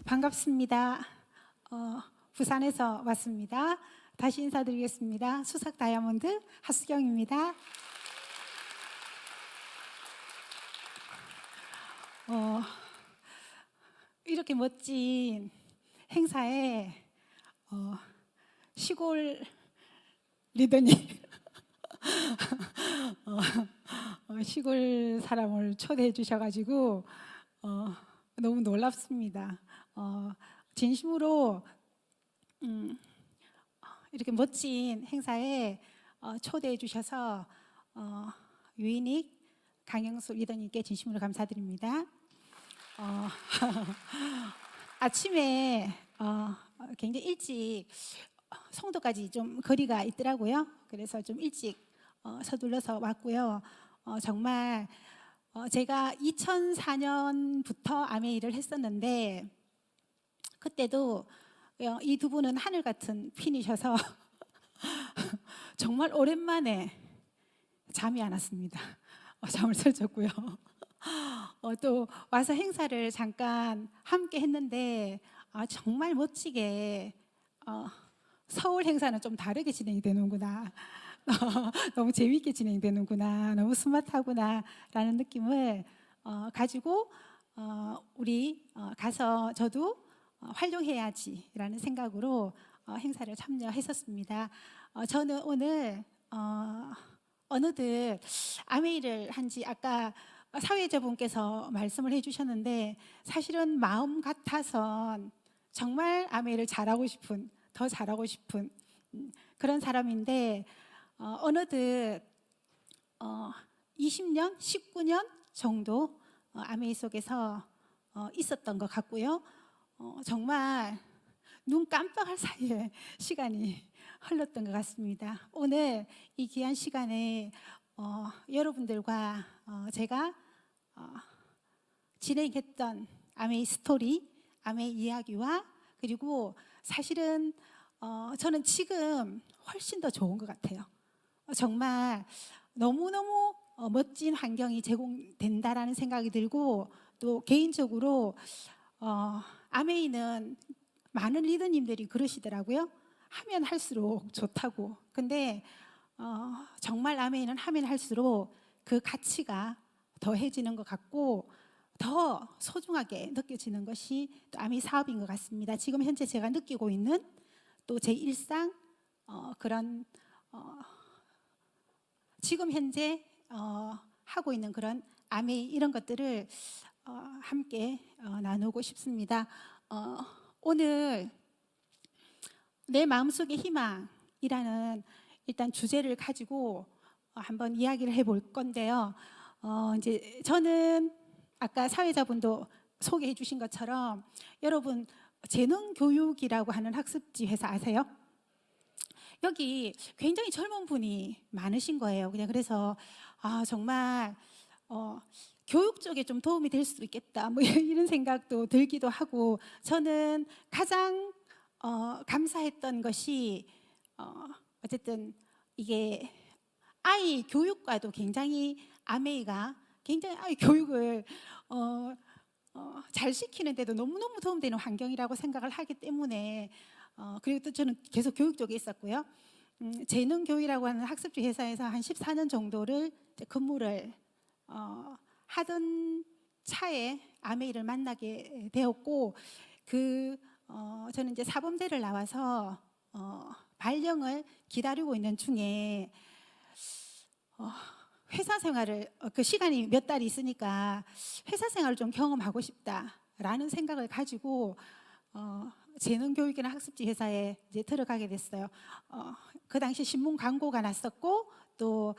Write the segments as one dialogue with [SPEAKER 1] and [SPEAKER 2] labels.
[SPEAKER 1] 반갑습니다. 부산에서 왔습니다. 다시 인사드리겠습니다. 수석 다이아몬드 하수경입니다. 이렇게 멋진 행사에 시골 리더님 시골 사람을 초대해 주셔가지고 너무 놀랍습니다. 진심으로 이렇게 멋진 행사에 초대해 주셔서 유인익 강영수 리더님께 진심으로 감사드립니다. 아침에 굉장히 일찍 송도까지 좀 거리가 있더라고요. 그래서 좀 일찍 서둘러서 왔고요. 정말 제가 2004년부터 아메이를 했었는데 그때도 이 두 분은 하늘 같은 핀이셔서 정말 오랜만에 잠이 안 왔습니다. 잠을 설쳤고요. 또 와서 행사를 잠깐 함께 했는데 정말 멋지게 서울 행사는 좀 다르게 진행이 되는구나. 너무 재미있게 진행되는구나. 너무 스마트하구나 라는 느낌을 가지고 우리 가서 저도 활용해야지 라는 생각으로 행사를 참여했었습니다. 저는 오늘 어느덧 아메이를 한지 아까 사회자분께서 말씀을 해주셨는데 사실은 마음 같아선 정말 아메이를 잘하고 싶은, 더 잘하고 싶은 그런 사람인데 어느덧 20년, 19년 정도 아메이 속에서 있었던 것 같고요. 정말 눈 깜빡할 사이에 시간이 흘렀던 것 같습니다. 오늘 이 귀한 시간에 여러분들과 제가 진행했던 아메이 스토리, 아메이 이야기와 그리고 사실은 저는 지금 훨씬 더 좋은 것 같아요. 정말 너무너무 멋진 환경이 제공된다라는 생각이 들고 또 개인적으로 아메이는 많은 리더님들이 그러시더라고요. 하면 할수록 좋다고. 근데 정말 아메이는 하면 할수록 그 가치가 더해지는 것 같고 더 소중하게 느껴지는 것이 또 아메이 사업인 것 같습니다. 지금 현재 제가 느끼고 있는 또 제 일상 그런 지금 현재 하고 있는 그런 아메이 이런 것들을 함께 나누고 싶습니다. 오늘 내 마음속의 희망이라는 일단 주제를 가지고 한번 이야기를 해볼 건데요. 이제 저는 아까 사회자분도 소개해 주신 것처럼 여러분 재능교육이라고 하는 학습지 회사 아세요? 여기 굉장히 젊은 분이 많으신 거예요. 그냥 그래서 정말 교육 쪽에 좀 도움이 될 수도 있겠다 뭐 이런 생각도 들기도 하고 저는 가장 감사했던 것이 어쨌든 이게 아이 교육과도 굉장히 아메이가 굉장히 아이 교육을 잘 시키는데도 너무너무 도움되는 환경이라고 생각을 하기 때문에 그리고 또 저는 계속 교육 쪽에 있었고요. 재능교육이라고 하는 학습지 회사에서 한 14년 정도를 근무를 하던 차에 아메이를 만나게 되었고 저는 이제 사범대를 나와서 발령을 기다리고 있는 중에 회사 생활을 그 시간이 몇 달이 있으니까 회사 생활을 좀 경험하고 싶다라는 생각을 가지고 재능교육이나 학습지 회사에 이제 들어가게 됐어요. 그 당시 신문 광고가 났었고 또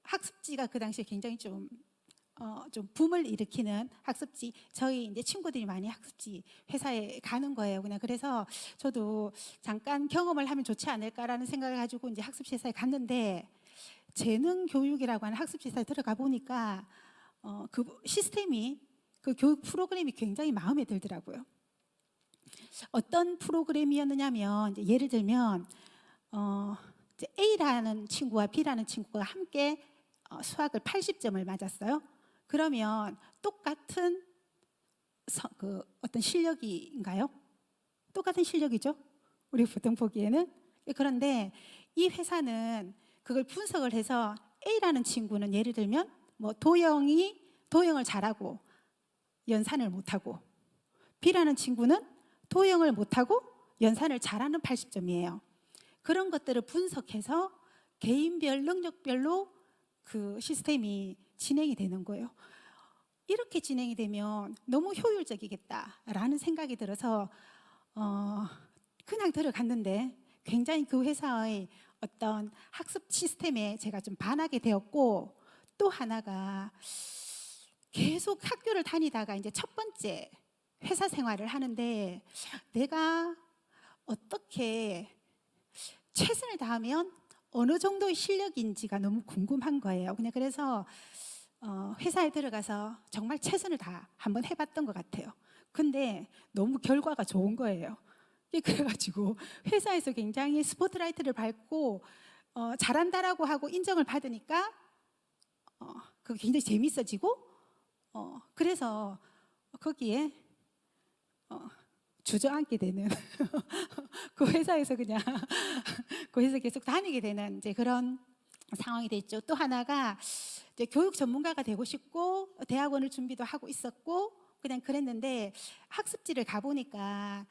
[SPEAKER 1] 학습지가 그 당시에 굉장히 좀 붐을 일으키는 학습지 저희 이제 친구들이 많이 학습지 회사에 가는 거예요. 그냥 그래서 저도 잠깐 경험을 하면 좋지 않을까라는 생각을 가지고 이제 학습지 회사에 갔는데 재능교육이라고 하는 학습지 회사에 들어가 보니까 그 시스템이 그 교육 프로그램이 굉장히 마음에 들더라고요. 어떤 프로그램이었느냐면 이제 예를 들면 이제 A라는 친구와 B라는 친구가 함께 수학을 80점을 맞았어요. 그러면 똑같은 어떤 실력인가요? 똑같은 실력이죠. 우리 보통 보기에는. 그런데 이 회사는 그걸 분석을 해서 A라는 친구는 예를 들면 뭐 도형을 잘하고 연산을 못하고, B라는 친구는 도형을 못하고 연산을 잘하는 80점이에요. 그런 것들을 분석해서 개인별 능력별로 그 시스템이 진행이 되는 거예요. 이렇게 진행이 되면 너무 효율적이겠다라는 생각이 들어서 그냥 들어갔는데 굉장히 그 회사의 어떤 학습 시스템에 제가 좀 반하게 되었고, 또 하나가 계속 학교를 다니다가 이제 첫 번째 회사 생활을 하는데 내가 어떻게 최선을 다하면 어느 정도의 실력인지가 너무 궁금한 거예요. 그냥 그래서 회사에 들어가서 정말 최선을 다 한번 해봤던 것 같아요. 근데 너무 결과가 좋은 거예요. 그래가지고 회사에서 굉장히 스포트라이트를 밟고 잘한다라고 하고 인정을 받으니까 그게 굉장히 재밌어지고, 그래서 거기에 주저앉게 되는 그 회사에서 그냥 그 회사 계속 다니게 되는 이제 그런 상황이 됐죠. 또 하나가 이제 교육 전문가가 되고 싶고 대학원을 준비도 하고 있었고 그냥 그랬는데, 학습지를 가보니까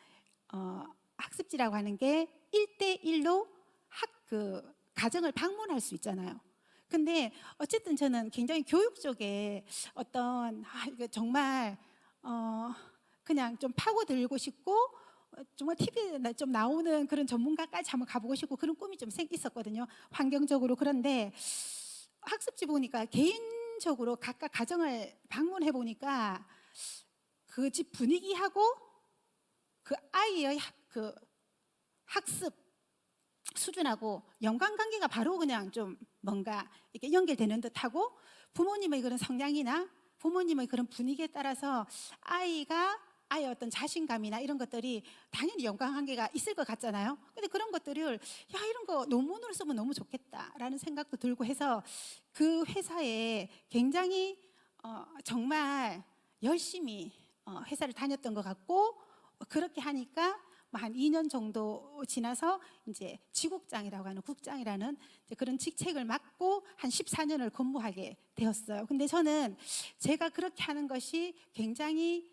[SPEAKER 1] 학습지라고 하는 게 1대1로 가정을 방문할 수 있잖아요. 근데 어쨌든 저는 굉장히 교육 쪽에 어떤 이거 정말 그냥 좀 파고들고 싶고 정말 TV에 좀 나오는 그런 전문가까지 한번 가보고 싶고 그런 꿈이 좀 있었거든요. 환경적으로. 그런데 학습지 보니까 개인적으로 각각 가정을 방문해 보니까 그 집 분위기하고 그 아이의 그 학습 수준하고 연관관계가 바로 그냥 좀 뭔가 이렇게 연결되는 듯하고, 부모님의 그런 성향이나 부모님의 그런 분위기에 따라서 아이의 어떤 자신감이나 이런 것들이 당연히 연관관계가 있을 것 같잖아요. 근데 그런 것들을 이런 거 논문으로 쓰면 너무 좋겠다라는 생각도 들고 해서 그 회사에 굉장히 정말 열심히 회사를 다녔던 것 같고, 그렇게 하니까 한 2년 정도 지나서 이제 지국장이라고 하는 국장이라는 그런 직책을 맡고 한 14년을 근무하게 되었어요. 근데 저는 제가 그렇게 하는 것이 굉장히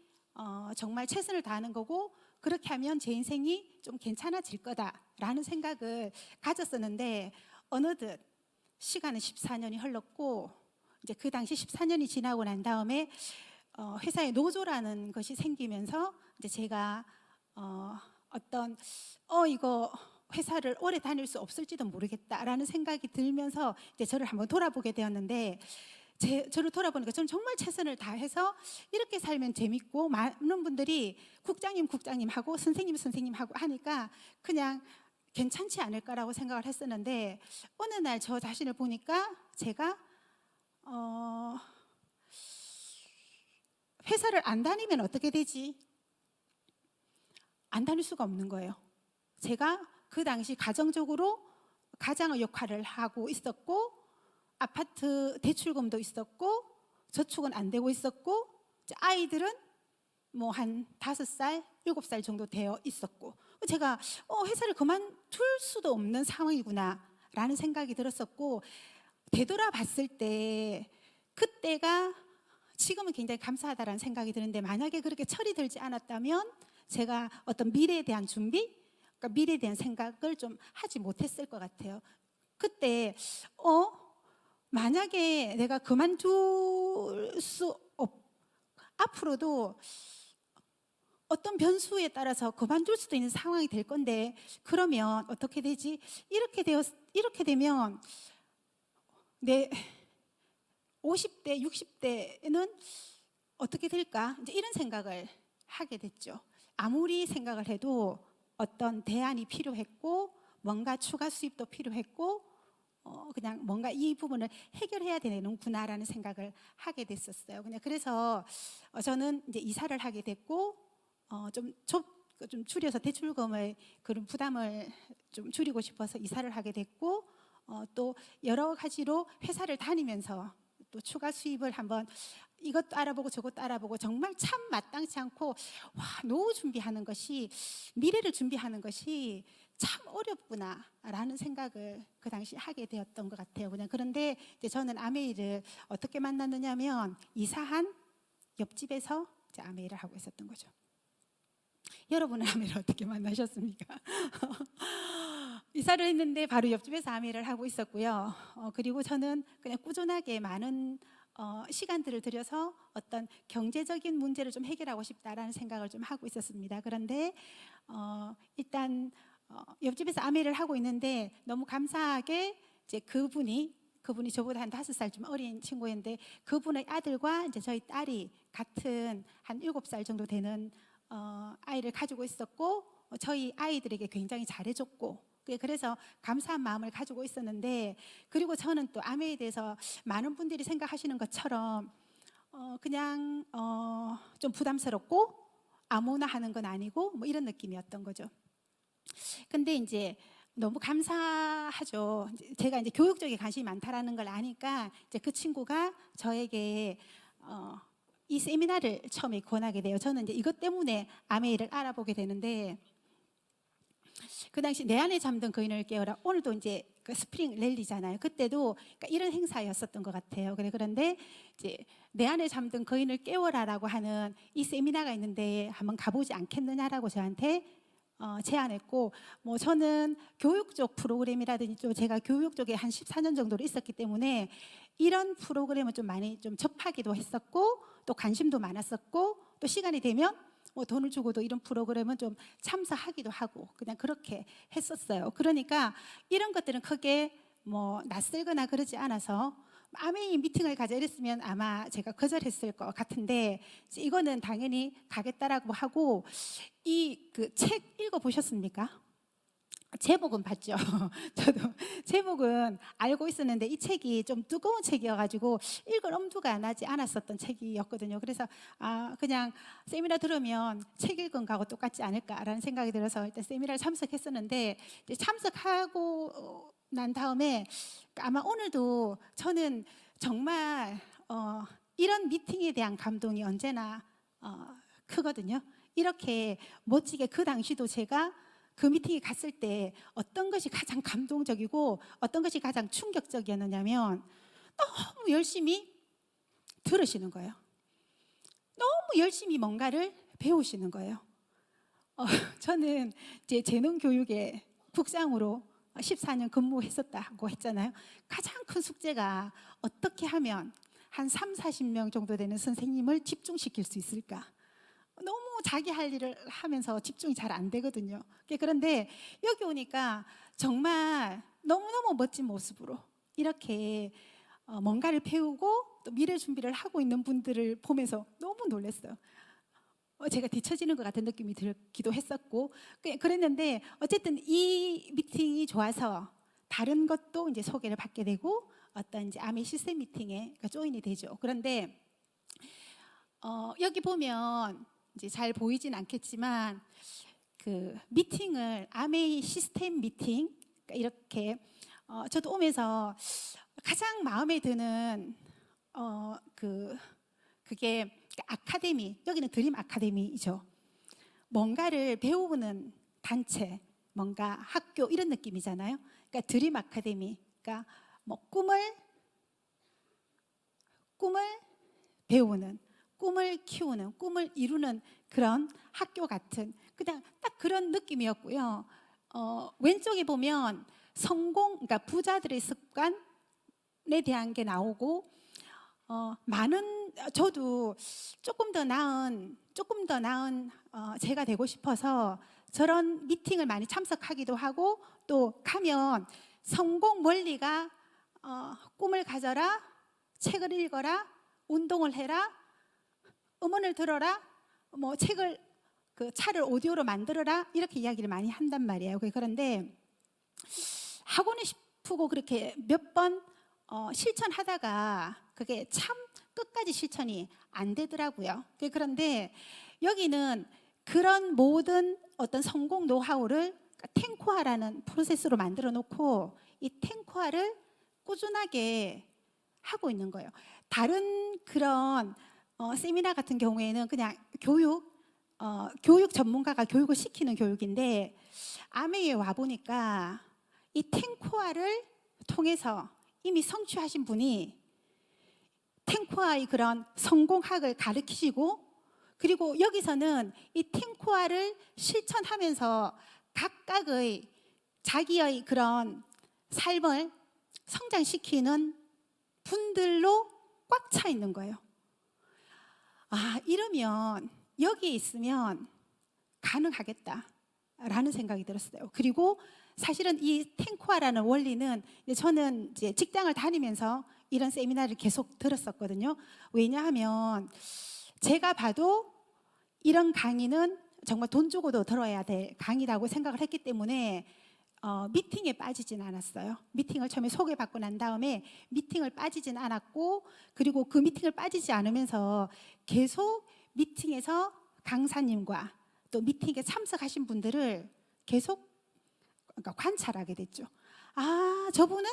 [SPEAKER 1] 정말 최선을 다하는 거고, 그렇게 하면 제 인생이 좀 괜찮아질 거다라는 생각을 가졌었는데, 어느덧 시간은 14년이 흘렀고 이제 그 당시 14년이 지나고 난 다음에 회사에 노조라는 것이 생기면서 이제 제가 이거 회사를 오래 다닐 수 없을지도 모르겠다라는 생각이 들면서 이제 저를 한번 돌아보게 되었는데, 저를 돌아보니까 저는 정말 최선을 다해서 이렇게 살면 재밌고, 많은 분들이 국장님 하고 선생님 하고 하니까 그냥 괜찮지 않을까라고 생각을 했었는데, 어느 날 저 자신을 보니까 제가 회사를 안 다니면 어떻게 되지? 안 다닐 수가 없는 거예요. 제가 그 당시 가정적으로 가장의 역할을 하고 있었고, 아파트 대출금도 있었고, 저축은 안 되고 있었고, 아이들은 뭐 한 5살, 7살 정도 되어 있었고, 제가 회사를 그만둘 수도 없는 상황이구나 라는 생각이 들었었고, 되돌아봤을 때 그때가 지금은 굉장히 감사하다라는 생각이 드는데, 만약에 그렇게 철이 들지 않았다면 제가 어떤 미래에 대한 준비, 그러니까 미래에 대한 생각을 좀 하지 못했을 것 같아요. 그때 만약에 내가 그만둘 앞으로도 어떤 변수에 따라서 그만둘 수도 있는 상황이 될 건데, 그러면 어떻게 되지? 이렇게 되면 내 50대, 60대는 어떻게 될까? 이제 이런 생각을 하게 됐죠. 아무리 생각을 해도 어떤 대안이 필요했고, 뭔가 추가 수입도 필요했고, 그냥 뭔가 이 부분을 해결해야 되는구나라는 생각을 하게 됐었어요. 그냥 그래서 저는 이제 이사를 하게 됐고, 좀 줄여서 대출금의 그런 부담을 좀 줄이고 싶어서 이사를 하게 됐고, 또 여러 가지로 회사를 다니면서 또 추가 수입을 한번 이것도 알아보고 저것도 알아보고 정말 참 마땅치 않고 노후 준비하는 것이 미래를 준비하는 것이 참 어렵구나라는 생각을 그 당시 하게 되었던 것 같아요. 그냥 그런데 이제 저는 아메이를 어떻게 만났느냐면 이사한 옆집에서 이제 아메이를 하고 있었던 거죠. 여러분은 아메이를 어떻게 만나셨습니까? 이사를 했는데 바로 옆집에서 아메이를 하고 있었고요. 그리고 저는 그냥 꾸준하게 많은 시간들을 들여서 어떤 경제적인 문제를 좀 해결하고 싶다라는 생각을 좀 하고 있었습니다. 그런데 일단 옆집에서 아메를 하고 있는데 너무 감사하게 이제 그분이 저보다 한 5살 좀 어린 친구였는데 그분의 아들과 이제 저희 딸이 같은 한 7살 정도 되는 아이를 가지고 있었고 저희 아이들에게 굉장히 잘해줬고 그래서 감사한 마음을 가지고 있었는데 그리고 저는 또 아메에 대해서 많은 분들이 생각하시는 것처럼 그냥 좀 부담스럽고 아무나 하는 건 아니고 뭐 이런 느낌이었던 거죠. 근데 이제 너무 감사하죠. 제가 이제 교육 쪽에 관심이 많다라는 걸 아니까 이제 그 친구가 저에게 이 세미나를 처음에 권하게 돼요. 저는 이제 이것 때문에 아메이를 알아보게 되는데 그 당시 내 안에 잠든 거인을 깨워라. 오늘도 이제 그 스프링 랠리잖아요. 그때도 그러니까 이런 행사였었던 것 같아요. 그런데 이제 내 안에 잠든 거인을 깨워라라고 하는 이 세미나가 있는데 한번 가보지 않겠느냐라고 저한테 제안했고, 뭐 저는 교육 쪽 프로그램이라든지 또 제가 교육 쪽에 한 14년 정도로 있었기 때문에 이런 프로그램을 좀 많이 좀 접하기도 했었고 또 관심도 많았었고 또 시간이 되면 뭐 돈을 주고도 이런 프로그램은 좀 참석하기도 하고 그냥 그렇게 했었어요. 그러니까 이런 것들은 크게 뭐 낯설거나 그러지 않아서 아메이 미팅을 가자 이랬으면 아마 제가 거절했을 것 같은데 이거는 당연히 가겠다라고 하고 이 그 책 읽어보셨습니까? 제목은 봤죠. 저도 제목은 알고 있었는데 이 책이 좀 뜨거운 책이어가지고 읽을 엄두가 나지 않았었던 책이었거든요. 그래서 그냥 세미나 들으면 책 읽은 거하고 똑같지 않을까라는 생각이 들어서 일단 세미나를 참석했었는데 이제 참석하고 난 다음에 아마 오늘도 저는 정말 이런 미팅에 대한 감동이 언제나 크거든요. 이렇게 멋지게 그 당시도 제가 그 미팅에 갔을 때 어떤 것이 가장 감동적이고 어떤 것이 가장 충격적이었느냐면 너무 열심히 들으시는 거예요. 너무 열심히 뭔가를 배우시는 거예요. 저는 이제 재능교육의 국장으로 14년 근무했었다고 했잖아요. 가장 큰 숙제가 어떻게 하면 한 3, 40명 정도 되는 선생님을 집중시킬 수 있을까? 너무 자기 할 일을 하면서 집중이 잘 안 되거든요. 그런데 여기 오니까 정말 너무너무 멋진 모습으로 이렇게 뭔가를 배우고 또 미래 준비를 하고 있는 분들을 보면서 너무 놀랐어요. 제가 뒤처지는 것 같은 느낌이 들기도 했었고 그랬는데 어쨌든 이 미팅이 좋아서 다른 것도 이제 소개를 받게 되고 어떤 이제 아메 시스템 미팅에 조인이 되죠. 그런데 여기 보면 이제 잘 보이진 않겠지만 그 미팅을 아메이 시스템 미팅 이렇게 저도 오면서 가장 마음에 드는 그게 아카데미, 여기는 드림 아카데미죠. 뭔가를 배우는 단체, 뭔가 학교 이런 느낌이잖아요. 그러니까 드림 아카데미, 그러니까 뭐 꿈을 배우는, 꿈을 키우는, 꿈을 이루는 그런 학교 같은 그냥 딱 그런 느낌이었고요. 왼쪽에 보면 성공, 그러니까 부자들의 습관에 대한 게 나오고 많은 저도 조금 더 나은 제가 되고 싶어서 저런 미팅을 많이 참석하기도 하고 또 가면 성공 원리가 꿈을 가져라, 책을 읽어라, 운동을 해라, 음원을 들어라, 뭐 책을 그 차를 오디오로 만들어라 이렇게 이야기를 많이 한단 말이에요. 그런데 하고는 싶고 그렇게 몇 번 실천하다가 그게 참 끝까지 실천이 안 되더라고요. 그런데 여기는 그런 모든 어떤 성공 노하우를 탱코화라는 프로세스로 만들어 놓고 이 탱코화를 꾸준하게 하고 있는 거예요. 다른 그런 세미나 같은 경우에는 그냥 교육 전문가가 교육을 시키는 교육인데 아메이에 와 보니까 이 탱코아를 통해서 이미 성취하신 분이 탱코아의 그런 성공학을 가르치시고, 그리고 여기서는 이 탱코아를 실천하면서 각각의 자기의 그런 삶을 성장시키는 분들로 꽉 차 있는 거예요. 아, 이러면 여기에 있으면 가능하겠다라는 생각이 들었어요. 그리고 사실은 이 탱코아라는 원리는 저는 이제 직장을 다니면서 이런 세미나를 계속 들었었거든요. 왜냐하면 제가 봐도 이런 강의는 정말 돈 주고도 들어야 될 강의라고 생각을 했기 때문에 미팅에 빠지진 않았어요. 미팅을 처음에 소개받고 난 다음에 미팅을 빠지진 않았고, 그리고 그 미팅을 빠지지 않으면서 계속 미팅에서 강사님과 또 미팅에 참석하신 분들을 계속 관찰하게 됐죠. 아, 저분은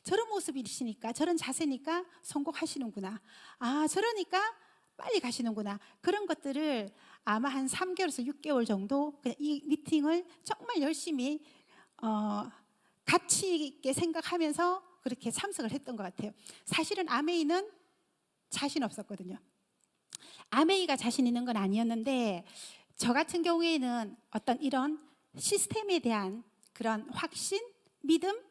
[SPEAKER 1] 저런 모습이시니까, 저런 자세니까 성공하시는구나. 아, 저러니까 빨리 가시는구나. 그런 것들을 아마 한 3개월에서 6개월 정도 그냥 이 미팅을 정말 열심히 가치 있게 생각하면서 그렇게 참석을 했던 것 같아요. 사실은 아메이는 자신 없었거든요. 아메이가 자신 있는 건 아니었는데, 저 같은 경우에는 어떤 이런 시스템에 대한 그런 확신, 믿음,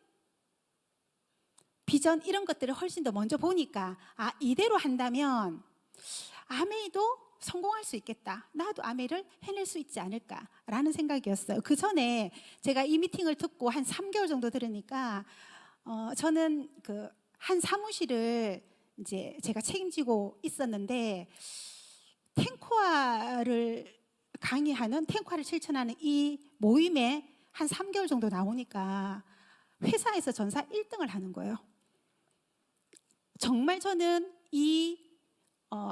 [SPEAKER 1] 비전 이런 것들을 훨씬 더 먼저 보니까 아, 이대로 한다면 아메이도 성공할 수 있겠다. 나도 아메이를 해낼 수 있지 않을까라는 생각이었어요. 그 전에 제가 이 미팅을 듣고 한 3개월 정도 들으니까 저는 그 한 사무실을 이제 제가 책임지고 있었는데, 탱코아를 강의하는, 탱코아를 실천하는 이 모임에 한 3개월 정도 나오니까 회사에서 전사 1등을 하는 거예요. 정말 저는 이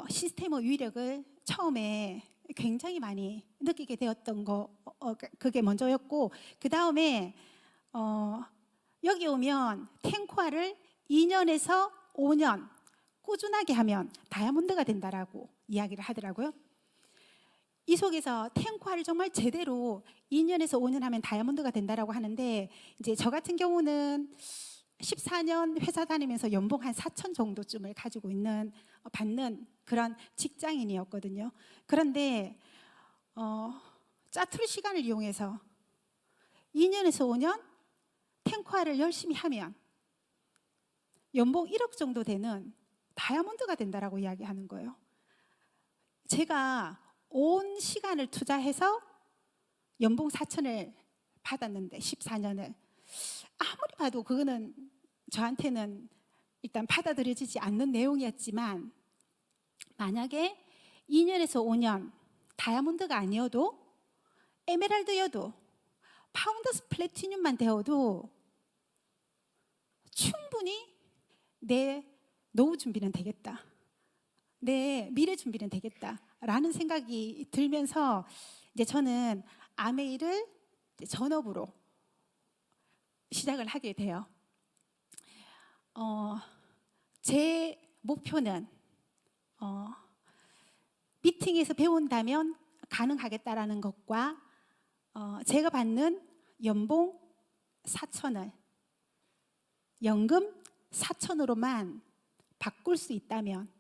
[SPEAKER 1] 시스템의 위력을 처음에 굉장히 많이 느끼게 되었던 그게 먼저였고, 그 다음에 여기 오면 탱코아를 2년에서 5년 꾸준하게 하면 다이아몬드가 된다라고 이야기를 하더라고요. 이 속에서 탱코아를 정말 제대로 2년에서 5년 하면 다이아몬드가 된다라고 하는데, 이제 저 같은 경우는 14년 회사 다니면서 연봉 한 4천 정도쯤을 가지고 받는 그런 직장인이었거든요. 그런데 짜투리 시간을 이용해서 2년에서 5년 탱코아를 열심히 하면 연봉 1억 정도 되는 다이아몬드가 된다라고 이야기하는 거예요. 제가 온 시간을 투자해서 연봉 4천을 받았는데 14년을 아무리 봐도 그거는 저한테는 일단 받아들여지지 않는 내용이었지만, 만약에 2년에서 5년 다이아몬드가 아니어도 에메랄드여도 파운더스 플래티늄만 되어도 충분히 내 노후 준비는 되겠다, 내 미래 준비는 되겠다라는 생각이 들면서 이제 저는 아메이를 전업으로 시작을 하게 돼요. 제 목표는 미팅에서 배운다면 가능하겠다라는 것과 제가 받는 연봉 4천을 연금 4천으로만 바꿀 수 있다면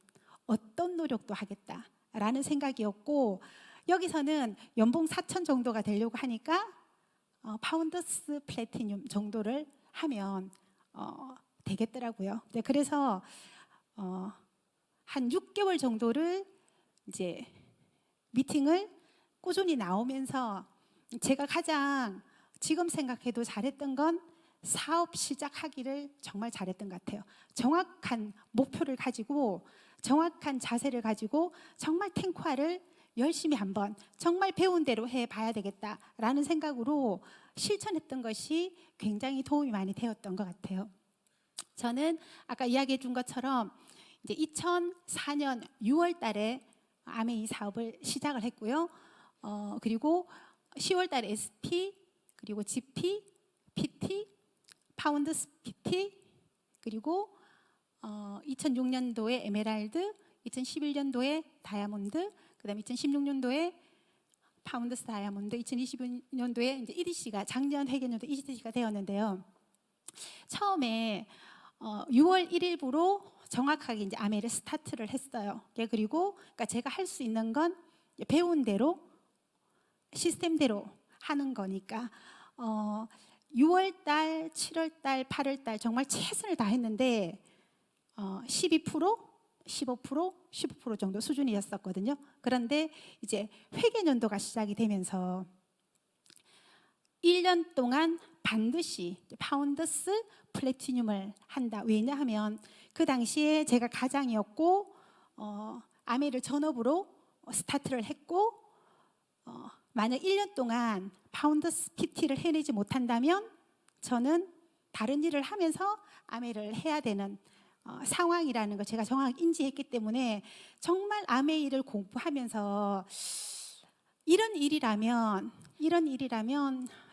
[SPEAKER 1] 어떤 노력도 하겠다라는 생각이었고, 여기서는 연봉 4천 정도가 되려고 하니까 파운더스 플래티늄 정도를 하면 되겠더라고요. 네, 그래서 한 6개월 정도를 이제 미팅을 꾸준히 나오면서 제가 가장 지금 생각해도 잘했던 건 사업 시작하기를 정말 잘했던 것 같아요. 정확한 목표를 가지고 정확한 자세를 가지고 정말 탱코아를 열심히 한번 정말 배운 대로 해봐야 되겠다라는 생각으로 실천했던 것이 굉장히 도움이 많이 되었던 것 같아요. 저는 아까 이야기해 준 것처럼 이제 2004년 6월 달에 아메이 사업을 시작을 했고요. 그리고 10월 달에 SP, 그리고 GP, PT, 파운드스 PT, 그리고 2006년도에 에메랄드, 2011년도에 다이아몬드, 그다음에 2016년도에 파운드스 다이아몬드, 2020년도에 이제 EDC가 작년 회계년도 EDC가 되었는데요. 처음에 6월 1일부로 정확하게 이제 아메를 스타트를 했어요. 그리고 그러니까 제가 할 수 있는 건 배운 대로 시스템대로 하는 거니까 6월 달, 7월 달, 8월 달 정말 최선을 다했는데 12%, 15%, 15% 정도 수준이었었거든요. 그런데 이제 회계년도가 시작이 되면서 1년 동안 반드시 파운더스 플래티늄을 한다. 왜냐하면 그 당시에 제가 가장이었고 아메를 전업으로 스타트를 했고 만약 1년 동안 파운더스 PT를 해내지 못한다면 저는 다른 일을 하면서 아메를 해야 되는 상황이라는 걸 제가 정확히 인지했기 때문에 정말 아메 일을 공부하면서 이런 일이라면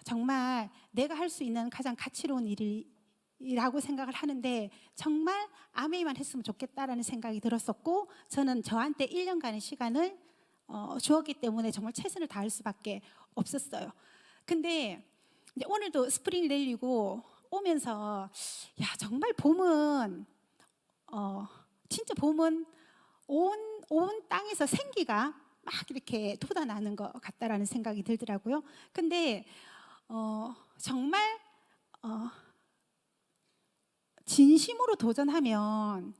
[SPEAKER 1] 정말 내가 할 수 있는 가장 가치로운 일이라고 생각을 하는데 정말 아메만 했으면 좋겠다라는 생각이 들었었고 저는 저한테 1년간의 시간을 주었기 때문에 정말 최선을 다할 수밖에 없었어요. 근데 이제 오늘도 스프링 랠리고 오면서 야 정말 봄은 진짜 봄은 온 땅에서 생기가 막 이렇게 돋아나는 것 같다라는 생각이 들더라고요. 근데 정말 진심으로 도전하면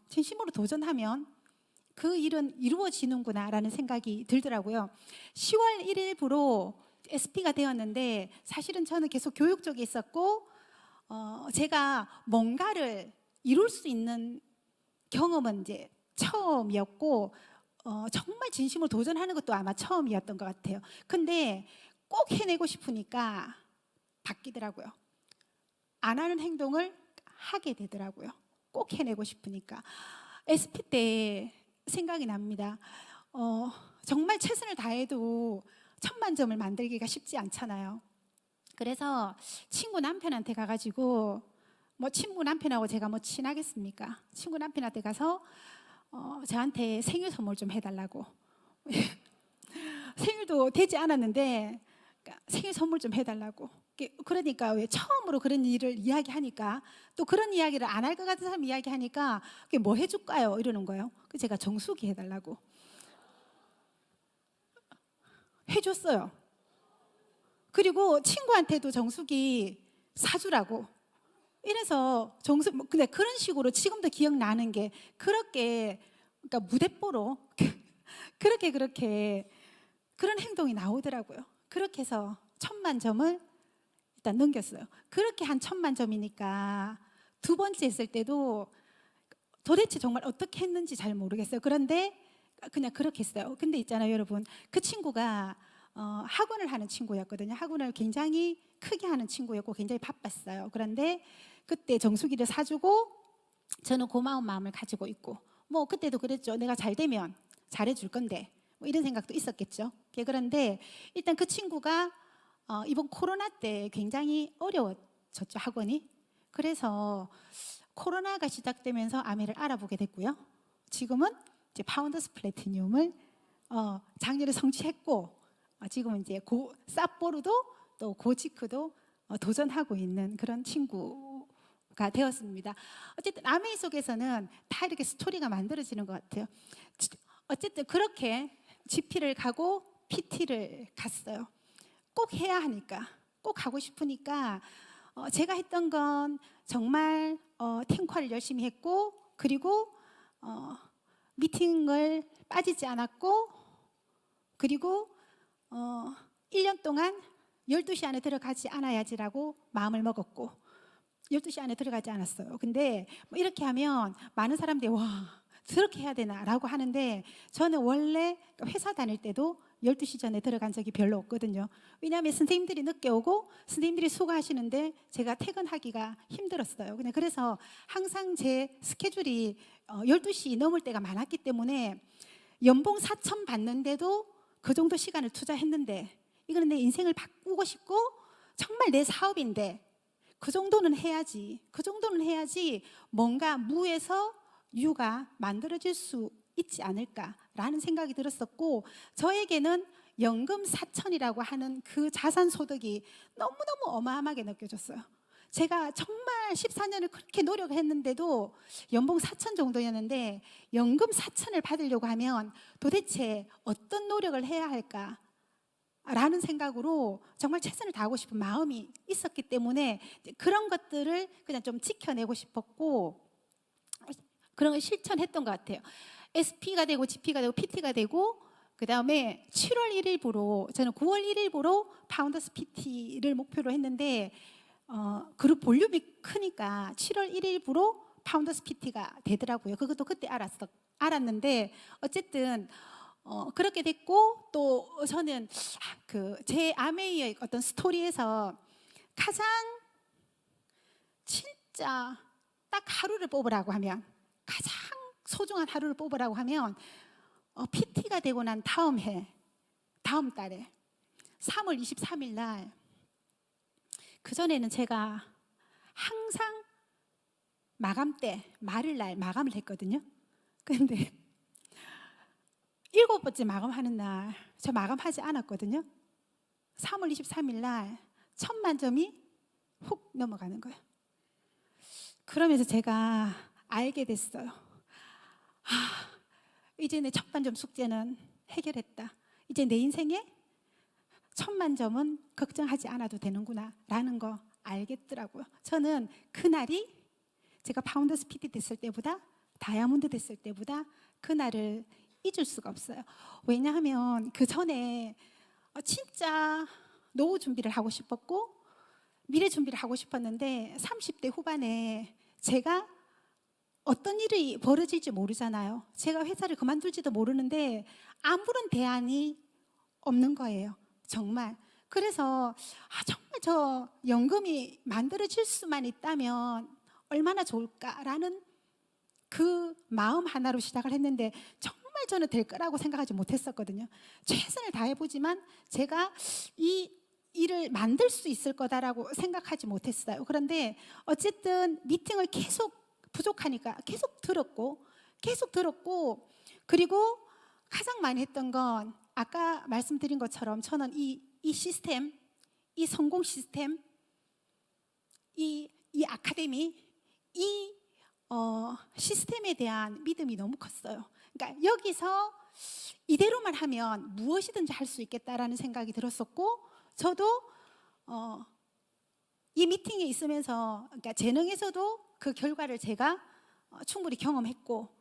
[SPEAKER 1] 그 일은 이루어지는구나라는 생각이 들더라고요. 10월 1일부로 SP가 되었는데 사실은 저는 계속 교육 쪽에 있었고 제가 뭔가를 이룰 수 있는 경험은 이제 처음이었고 정말 진심으로 도전하는 것도 아마 처음이었던 것 같아요. 근데 꼭 해내고 싶으니까 바뀌더라고요. 안 하는 행동을 하게 되더라고요. 꼭 해내고 싶으니까. SP 때 생각이 납니다. 정말 최선을 다해도 1000만 점을 만들기가 쉽지 않잖아요. 그래서 친구 남편한테 가가지고 친구 남편하고 제가 친하겠습니까? 친구 남편한테 가서 저한테 생일 선물 좀 해달라고. 생일도 되지 않았는데 생일 선물 좀 해달라고. 그러니까 왜 처음으로 그런 일을 이야기하니까 또 그런 이야기를 안 할 것 같은 사람 이야기하니까 뭐 해줄까요? 이러는 거예요. 제가 정수기 해달라고 해줬어요. 그리고 친구한테도 정수기 사주라고. 이래서 근데 그런 식으로 지금도 기억나는 게 그렇게 그러니까 무대뽀로 그렇게 그런 행동이 나오더라고요. 그렇게 해서 1000만 점을 일단 넘겼어요. 그렇게 한 1000만 점이니까 두 번째 했을 때도 도대체 정말 어떻게 했는지 잘 모르겠어요. 그런데 그냥 그렇게 했어요. 근데 있잖아요, 여러분. 그 친구가 학원을 하는 친구였거든요. 학원을 굉장히 크게 하는 친구였고 굉장히 바빴어요. 그런데 그때 정수기를 사주고 저는 고마운 마음을 가지고 있고 그때도 그랬죠. 내가 잘 되면 잘해줄 건데 이런 생각도 있었겠죠. 그런데 일단 그 친구가 이번 코로나 때 굉장히 어려워졌죠, 학원이. 그래서 코로나가 시작되면서 아메를 알아보게 됐고요. 지금은 이제 파운더스 플래티늄을 작년에 성취했고 지금은 이제 삿포로도 또 고지크도 도전하고 있는 그런 친구가 되었습니다. 어쨌든 아메 속에서는 다 이렇게 스토리가 만들어지는 것 같아요. 어쨌든 그렇게 GP를 가고 PT를 갔어요. 꼭 해야 하니까, 꼭 하고 싶으니까 제가 했던 건 정말 탱ኳ를 열심히 했고 그리고 미팅을 빠지지 않았고 그리고 1년 동안 12시 안에 들어가지 않아야지라고 마음을 먹었고 12시 안에 들어가지 않았어요. 근데 이렇게 하면 많은 사람들이 와 저렇게 해야 되나라고 하는데 저는 원래 회사 다닐 때도 12시 전에 들어간 적이 별로 없거든요. 왜냐하면 선생님들이 늦게 오고 선생님들이 수고하시는데 제가 퇴근하기가 힘들었어요. 그래서 항상 제 스케줄이 12시 넘을 때가 많았기 때문에 연봉 4천 받는데도 그 정도 시간을 투자했는데 이거는 내 인생을 바꾸고 싶고 정말 내 사업인데 그 정도는 해야지 뭔가 무에서 유가 만들어질 수 있지 않을까라는 생각이 들었었고, 저에게는 연금 4천이라고 하는 그 자산 소득이 너무너무 어마어마하게 느껴졌어요. 제가 정말 14년을 그렇게 노력했는데도 연봉 4천 정도였는데, 연금 4천을 받으려고 하면 도대체 어떤 노력을 해야 할까? 라는 생각으로 정말 최선을 다하고 싶은 마음이 있었기 때문에 그런 것들을 그냥 좀 지켜내고 싶었고, 그런 걸 실천했던 것 같아요. SP가 되고 GP가 되고 PT가 되고, 그 다음에 7월 1일부로 저는 9월 1일부로 파운더스 PT를 목표로 했는데, 그룹 볼륨이 크니까 7월 1일부로 파운더스 PT가 되더라고요. 그것도 그때 알았는데 어쨌든 그렇게 됐고, 또 저는 그 제 아메이의 어떤 스토리에서 가장 진짜 딱 하루를 뽑으라고 하면, 가장 소중한 하루를 뽑으라고 하면 PT가 되고 난 다음 달에 3월 23일 날, 그전에는 제가 항상 마감 때 말일 날 마감을 했거든요. 근데 7번째 마감하는 날 저 마감하지 않았거든요. 3월 23일 날 1000만 점이 훅 넘어가는 거예요. 그러면서 제가 알게 됐어요. 이제 내 1000만 점 숙제는 해결했다. 이제 내 인생에 1000만 점은 걱정하지 않아도 되는구나 라는 거 알겠더라고요. 저는 그날이 제가 파운더스 PT 됐을 때보다, 다이아몬드 됐을 때보다 그날을 잊을 수가 없어요. 왜냐하면 그 전에 진짜 노후 준비를 하고 싶었고 미래 준비를 하고 싶었는데, 30대 후반에 제가 어떤 일이 벌어질지 모르잖아요. 제가 회사를 그만둘지도 모르는데 아무런 대안이 없는 거예요. 정말. 그래서 정말 저 연금이 만들어질 수만 있다면 얼마나 좋을까라는 그 마음 하나로 시작을 했는데, 정말 저는 될 거라고 생각하지 못했었거든요. 최선을 다해보지만 제가 이 일을 만들 수 있을 거다라고 생각하지 못했어요. 그런데 어쨌든 미팅을 계속 부족하니까 계속 들었고, 그리고 가장 많이 했던 건 아까 말씀드린 것처럼 저는 이 시스템, 이 성공 시스템, 이 아카데미, 이 시스템에 대한 믿음이 너무 컸어요. 그러니까 여기서 이대로만 하면 무엇이든지 할 수 있겠다라는 생각이 들었었고, 저도 이 미팅에 있으면서, 그러니까 재능에서도 그 결과를 제가 충분히 경험했고,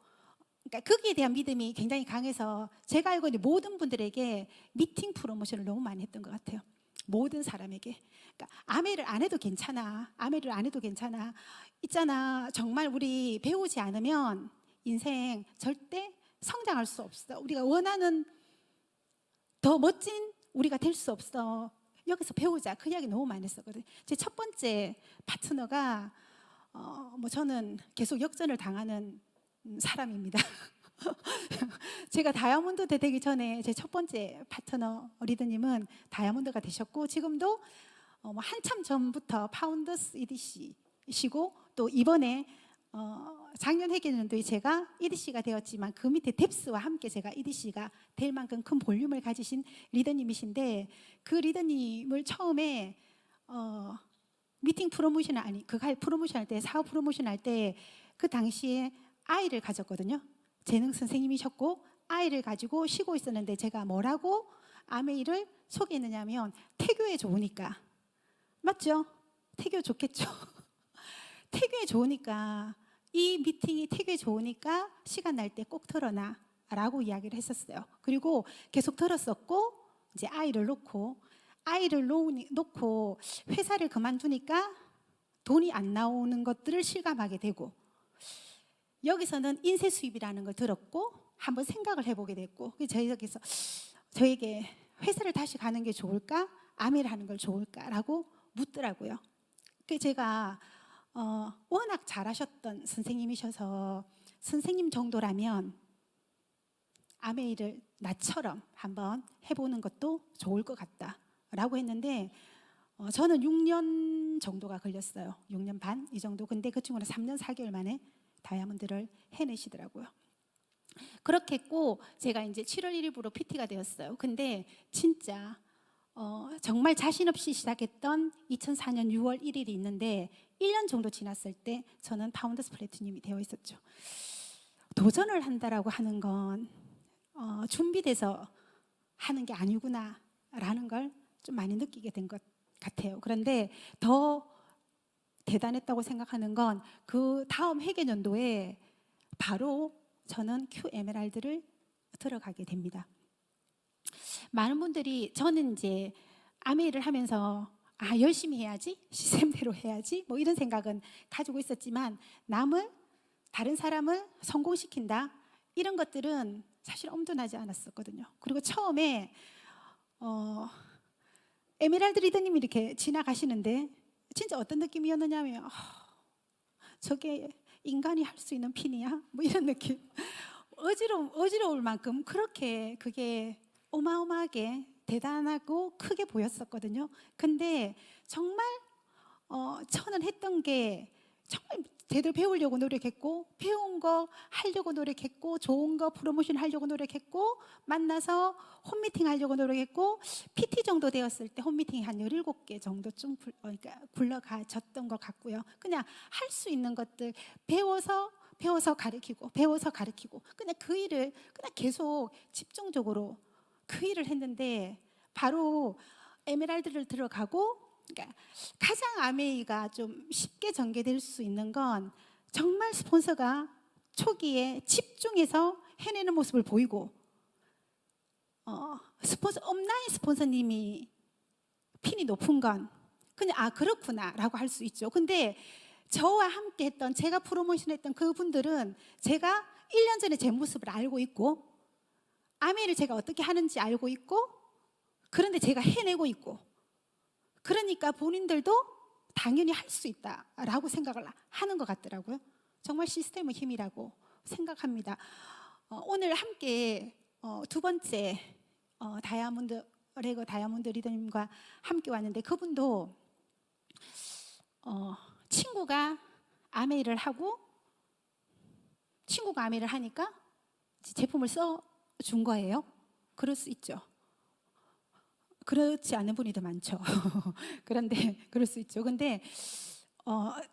[SPEAKER 1] 그러니까 거기에 대한 믿음이 굉장히 강해서 제가 알고 있는 모든 분들에게 미팅 프로모션을 너무 많이 했던 것 같아요. 모든 사람에게. 그러니까 아메를 안 해도 괜찮아. 아메를 안 해도 괜찮아. 있잖아. 정말 우리 배우지 않으면 인생 절대 성장할 수 없어. 우리가 원하는 더 멋진 우리가 될 수 없어. 여기서 배우자. 그 이야기 너무 많이 했었거든요. 제 첫 번째 파트너가 저는 계속 역전을 당하는 사람입니다. 제가 다이아몬드 되기 전에 제 첫 번째 파트너 리더님은 다이아몬드가 되셨고, 지금도 한참 전부터 파운더스 EDC이시고, 또 이번에 작년 회계년도에 제가 EDC가 되었지만 그 밑에 뎁스와 함께 제가 EDC가 될 만큼 큰 볼륨을 가지신 리더님이신데, 그 리더님을 처음에 미팅 프로모션 프로모션 할 때, 사업 프로모션 할 때 그 당시에 아이를 가졌거든요. 재능 선생님이셨고 아이를 가지고 쉬고 있었는데, 제가 뭐라고 아메이를 소개했느냐면 태교에 좋으니까. 맞죠? 태교 좋겠죠. 태교에 좋으니까, 이 미팅이 태교에 좋으니까 시간 날 때 꼭 들어놔 라고 이야기를 했었어요. 그리고 계속 들었었고, 이제 아이를 놓고 회사를 그만두니까 돈이 안 나오는 것들을 실감하게 되고, 여기서는 인쇄 수입이라는 걸 들었고 한번 생각을 해보게 됐고, 저에게 회사를 다시 가는 게 좋을까, 아메를 하는 걸 좋을까라고 묻더라고요. 제가 워낙 잘하셨던 선생님이셔서, 선생님 정도라면 아메이를 나처럼 한번 해보는 것도 좋을 것 같다라고 했는데, 저는 6년 정도가 걸렸어요. 6년 반 이 정도. 근데 그 친구는 3년 4개월 만에 다이아몬드를 해내시더라고요. 그렇게 했고 제가 이제 7월 1일부로 PT가 되었어요. 근데 진짜 정말 자신 없이 시작했던 2004년 6월 1일이 있는데 1년 정도 지났을 때 저는 파운더스 플래티넘이 되어 있었죠. 도전을 한다라고 하는 건 준비돼서 하는 게 아니구나라는 걸 좀 많이 느끼게 된 것 같아요. 그런데 더 대단했다고 생각하는 건 그 다음 회계연도에 바로 저는 Q 에메랄드를 들어가게 됩니다. 많은 분들이 저는 이제 아메이를 하면서 열심히 해야지, 시스템대로 해야지 뭐 이런 생각은 가지고 있었지만 다른 사람을 성공시킨다 이런 것들은 사실 엄두나지 않았었거든요. 그리고 처음에 에메랄드 리더님이 이렇게 지나가시는데 진짜 어떤 느낌이었느냐면 저게 인간이 할 수 있는 핀이야? 뭐 이런 느낌. 어지러울 만큼 그렇게 그게 어마어마하게 대단하고 크게 보였었거든요. 근데 정말 저는 했던 게 정말 제대로 배우려고 노력했고 배운 거 하려고 노력했고 좋은 거 프로모션 하려고 노력했고 만나서 홈미팅 하려고 노력했고 PT 정도 되었을 때 홈미팅이 한 17개 정도쯤 그러니까 굴러가졌던 것 같고요. 그냥 할 수 있는 것들 배워서 가르치고 그냥 그 일을 그냥 계속 집중적으로 그 일을 했는데 바로 에메랄드를 들어가고 그러니까 가장 아메이가 좀 쉽게 전개될 수 있는 건 정말 스폰서가 초기에 집중해서 해내는 모습을 보이고 업라인 스폰서님이 핀이 높은 건 그냥 그렇구나 라고 할 수 있죠. 근데 저와 함께 했던 제가 프로모션 했던 그분들은 제가 1년 전에 제 모습을 알고 있고 아메이를 제가 어떻게 하는지 알고 있고 그런데 제가 해내고 있고 그러니까 본인들도 당연히 할 수 있다라고 생각을 하는 것 같더라고요. 정말 시스템의 힘이라고 생각합니다. 오늘 함께 두 번째 레거 다이아몬드 리더님과 함께 왔는데 그분도 친구가 아메이를 하니까 제품을 써준 거예요. 그럴 수 있죠. 그렇지 않은 분이 더 많죠. 그런데 그럴 수 있죠. 근데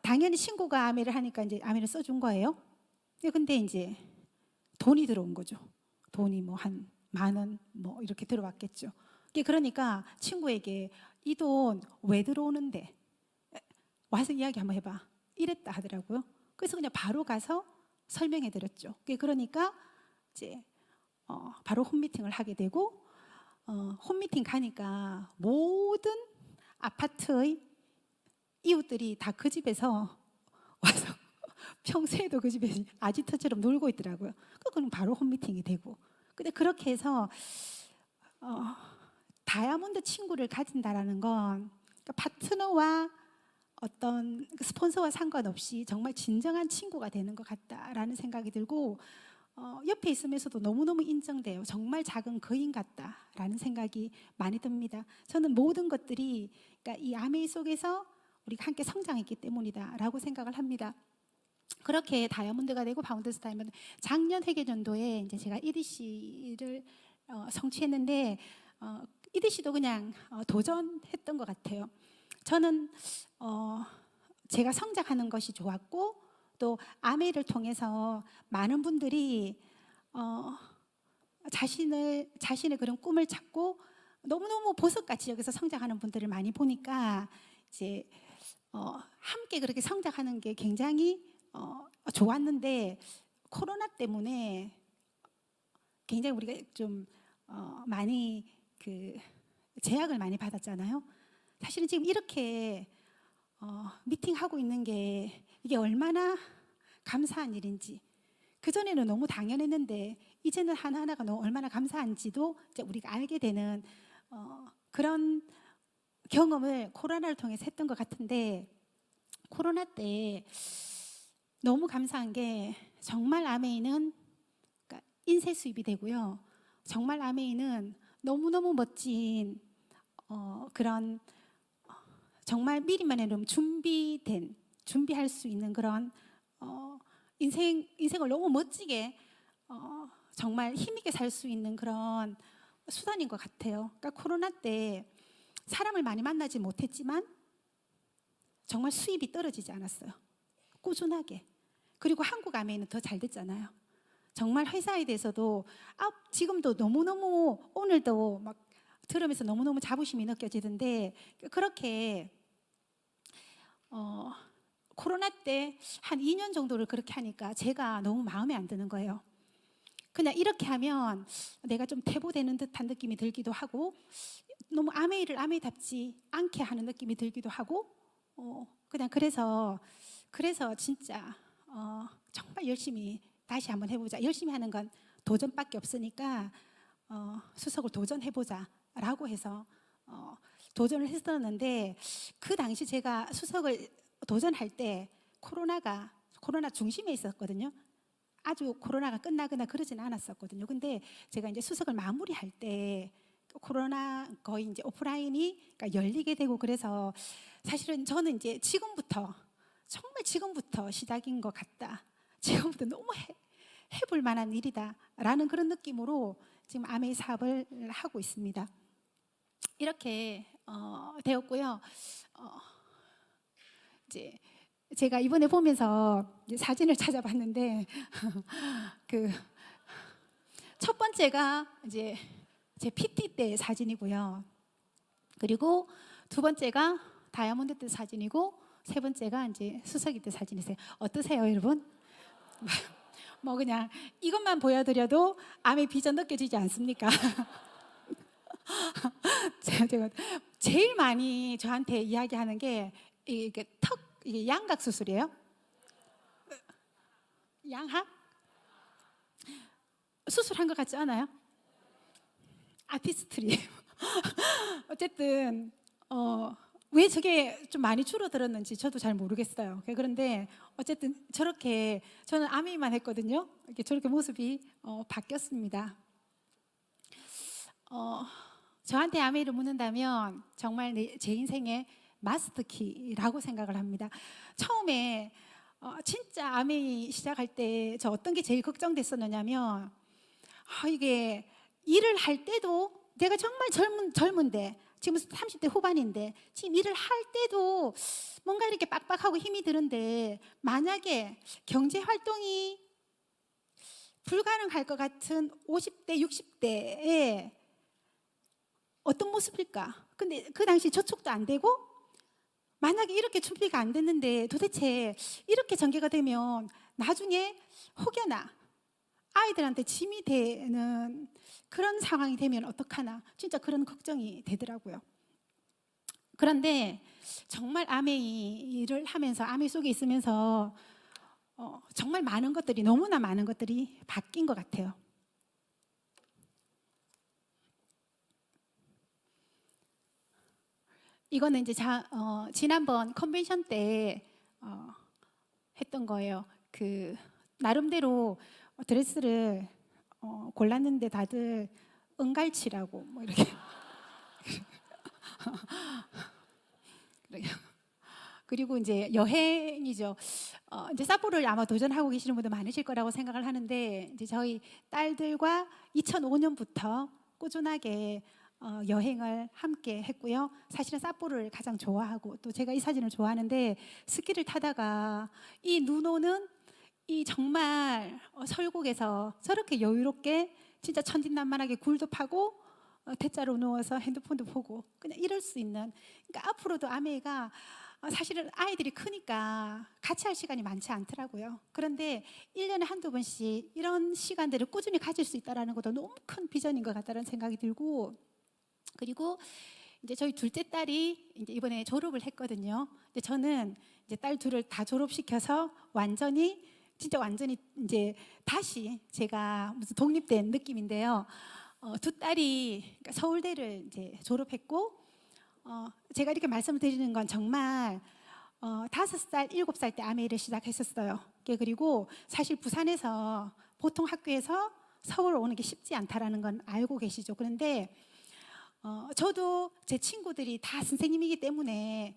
[SPEAKER 1] 당연히 친구가 아메를 하니까 이제 아메를 써준 거예요. 근데 이제 돈이 들어온 거죠. 돈이 뭐 한 10,000원 뭐 이렇게 들어왔겠죠. 그러니까 친구에게 이 돈 왜 들어오는데 와서 이야기 한번 해봐 이랬다 하더라고요. 그래서 그냥 바로 가서 설명해 드렸죠. 그러니까 이제 바로 홈미팅을 하게 되고 홈미팅 가니까 모든 아파트의 이웃들이 다 그 집에서 와서 평소에도 그 집에 아지트처럼 놀고 있더라고요. 그럼 바로 홈미팅이 되고. 근데 그렇게 해서 다이아몬드 친구를 가진다라는 건 그러니까 파트너와 어떤 스폰서와 상관없이 정말 진정한 친구가 되는 것 같다라는 생각이 들고 옆에 있으면서도 너무너무 인정돼요. 정말 작은 거인 같다라는 생각이 많이 듭니다. 저는 모든 것들이 그러니까 이 아메이 속에서 우리가 함께 성장했기 때문이다라고 생각을 합니다. 그렇게 다이아몬드가 되고 파운더스 다이아몬드 작년 회계연도에 이제 제가 EDC를 성취했는데 EDC도 그냥 도전했던 것 같아요. 저는 제가 성장하는 것이 좋았고 또 아메이를 통해서 많은 분들이 자신의 그런 꿈을 찾고 너무너무 보석같이 여기서 성장하는 분들을 많이 보니까 이제 함께 그렇게 성장하는 게 굉장히 좋았는데 코로나 때문에 굉장히 우리가 좀 많이 제약을 많이 받았잖아요. 사실은 지금 이렇게 미팅하고 있는 게 이게 얼마나 감사한 일인지 그전에는 너무 당연했는데 이제는 하나하나가 너무 얼마나 감사한지도 이제 우리가 알게 되는 그런 경험을 코로나를 통해서 했던 것 같은데 코로나 때 너무 감사한 게 정말 아메이는 그러니까 인쇄 수입이 되고요. 정말 아메이는 너무너무 멋진 그런 정말 미리만 해놓으면 준비할 수 있는 그런 인생을 너무 멋지게 정말 힘있게 살 수 있는 그런 수단인 것 같아요. 그러니까 코로나 때 사람을 많이 만나지 못했지만 정말 수입이 떨어지지 않았어요. 꾸준하게. 그리고 한국 아메이는 더 잘 됐잖아요. 정말 회사에 대해서도 지금도 너무너무 오늘도 막 들으면서 너무너무 자부심이 느껴지던데 그렇게 코로나 때 한 2년 정도를 그렇게 하니까 제가 너무 마음에 안 드는 거예요. 그냥 이렇게 하면 내가 좀 퇴보되는 듯한 느낌이 들기도 하고 너무 아메이를 아메이답지 않게 하는 느낌이 들기도 하고 그냥 그래서 진짜 정말 열심히 다시 한번 해보자. 열심히 하는 건 도전밖에 없으니까 수석을 도전해보자 라고 해서 도전을 했었는데 그 당시 제가 수석을 도전할 때 코로나 중심에 있었거든요. 아주 코로나가 끝나거나 그러진 않았었거든요. 근데 제가 이제 수석을 마무리할 때 코로나 거의 이제 오프라인이 그러니까 열리게 되고 그래서 사실은 저는 이제 정말 지금부터 시작인 것 같다. 지금부터 너무 해볼 만한 일이다라는 그런 느낌으로 지금 아메이 사업을 하고 있습니다. 이렇게 되었고요. 이제 제가 이번에 보면서 이제 사진을 찾아봤는데 그 첫 번째가 이제 제 PT 때 사진이고요. 그리고 두 번째가 다이아몬드 때 사진이고 세 번째가 이제 수석이 때 사진이세요. 어떠세요, 여러분? 뭐 그냥 이것만 보여드려도 암의 비전 느껴지지 않습니까? 제가 제일 많이 저한테 이야기하는 게 이게 이게 양각 수술이에요. 양학? 수술한 것 같지 않아요? 아티스트리. 어쨌든 왜 저게 좀 많이 줄어들었는지 저도 잘 모르겠어요. 그런데 어쨌든 저렇게 저는 아미만 했거든요. 이렇게 저렇게 모습이 바뀌었습니다. 저한테 아미를 묻는다면 정말 제 인생의 마스터키라고 생각을 합니다. 처음에 진짜 아미 시작할 때 저 어떤 게 제일 걱정됐었느냐면 이게 일을 할 때도 내가 정말 젊은데 지금 30대 후반인데 지금 일을 할 때도 뭔가 이렇게 빡빡하고 힘이 드는데 만약에 경제 활동이 불가능할 것 같은 50대, 60대에 어떤 모습일까? 근데 그 당시 저축도 안 되고 만약에 이렇게 준비가 안 됐는데 도대체 이렇게 전개가 되면 나중에 혹여나 아이들한테 짐이 되는 그런 상황이 되면 어떡하나 진짜 그런 걱정이 되더라고요. 그런데 정말 아메이를 하면서 아메이 속에 있으면서 정말 많은 것들이 너무나 많은 것들이 바뀐 것 같아요. 이거는 이제 지난번 컨벤션 때 했던 거예요. 그 나름대로 드레스를 골랐는데 다들 은갈치라고 뭐 이렇게 그리고 이제 여행이죠. 이제 삿포로를 아마 도전하고 계시는 분들 많으실 거라고 생각을 하는데 이제 저희 딸들과 2005년부터 꾸준하게 여행을 함께 했고요. 사실은 삿포로를 가장 좋아하고 또 제가 이 사진을 좋아하는데 스키를 타다가 이 눈 오는 이 정말 설국에서 저렇게 여유롭게 진짜 천진난만하게 굴도 파고 대자로 누워서 핸드폰도 보고 그냥 이럴 수 있는 그러니까 앞으로도 아메이가 사실은 아이들이 크니까 같이 할 시간이 많지 않더라고요. 그런데 1년에 한두 번씩 이런 시간들을 꾸준히 가질 수 있다는 것도 너무 큰 비전인 것 같다는 생각이 들고 그리고 이제 저희 둘째 딸이 이제 이번에 졸업을 했거든요. 근데 저는 이제 딸 둘을 다 졸업시켜서 완전히 이제 다시 제가 무슨 독립된 느낌인데요. 두 딸이 그러니까 서울대를 이제 졸업했고 제가 이렇게 말씀을 드리는 건 정말 5살, 7살 때 아메이를 시작했었어요. 그리고 사실 부산에서 보통 학교에서 서울 오는 게 쉽지 않다라는 건 알고 계시죠. 그런데 저도 제 친구들이 다 선생님이기 때문에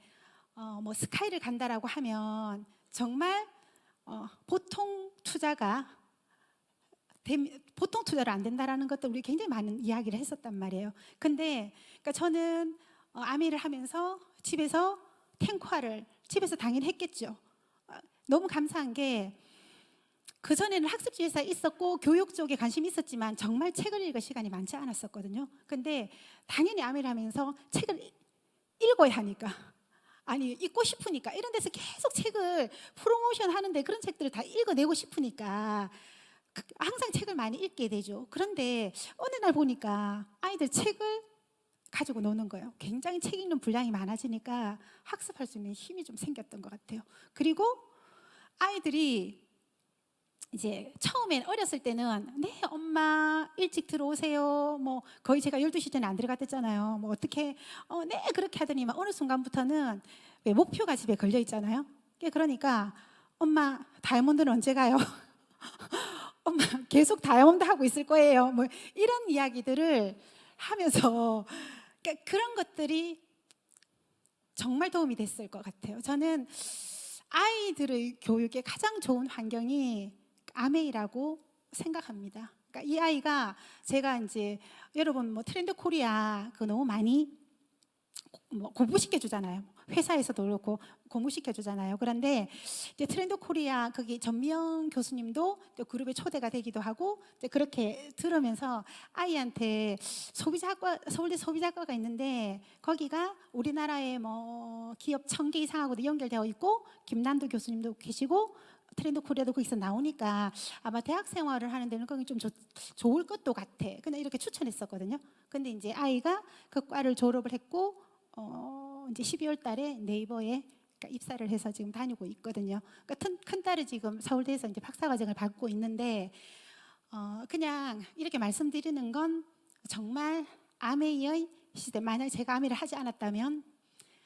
[SPEAKER 1] 뭐 스카이를 간다라고 하면 정말 보통 투자가 보통 투자로 안 된다라는 것도 우리 굉장히 많은 이야기를 했었단 말이에요. 근데 그러니까 저는 아미를 하면서 집에서 탱화를 집에서 당연히 했겠죠. 너무 감사한 게 그전에는 학습지 회사에 있었고 교육 쪽에 관심이 있었지만 정말 책을 읽을 시간이 많지 않았었거든요. 근데 당연히 아미를 하면서 책을 읽어야 하니까, 아니 읽고 싶으니까, 이런 데서 계속 책을 프로모션 하는데 그런 책들을 다 읽어내고 싶으니까 항상 책을 많이 읽게 되죠. 그런데 어느 날 보니까 아이들 책을 가지고 노는 거예요. 굉장히 책 읽는 분량이 많아지니까 학습할 수 있는 힘이 좀 생겼던 것 같아요. 그리고 아이들이 이제 처음엔 어렸을 때는 네 엄마 일찍 들어오세요, 뭐 거의 제가 12시 전에 안 들어갔댔잖아요. 뭐 어떻게 네 그렇게 하더니 막 어느 순간부터는 왜 목표가 집에 걸려 있잖아요. 그러니까 엄마 다이아몬드는 언제 가요? 엄마 계속 다이아몬드 하고 있을 거예요. 뭐 이런 이야기들을 하면서, 그러니까 그런 것들이 정말 도움이 됐을 것 같아요. 저는 아이들의 교육에 가장 좋은 환경이 아메이라고 생각합니다. 그러니까 이 아이가, 제가 이제 여러분 뭐 트렌드 코리아 그거 너무 많이 뭐 공부시켜 주잖아요. 회사에서도 그렇고 공부시켜 주잖아요. 그런데 이제 트렌드 코리아 거기 전미영 교수님도 또 그룹에 초대가 되기도 하고, 이제 그렇게 들으면서 아이한테 소비자학과, 서울대 소비자학과가 있는데 거기가 우리나라의 뭐 기업 1000개 이상하고도 연결되어 있고 김난도 교수님도 계시고 트렌드 코리아도 거기서 나오니까 아마 대학 생활을 하는 데는 거기 좀 좋을 것도 같아. 그냥 이렇게 추천했었거든요. 근데 이제 아이가 그 과를 졸업을 했고 이제 12월 달에 네이버에 그러니까 입사를 해서 지금 다니고 있거든요. 그러니까 큰 딸이 지금 서울대에서 이제 박사과정을 받고 있는데 그냥 이렇게 말씀드리는 건 정말 아메이의 시대, 만약 제가 아메이를 하지 않았다면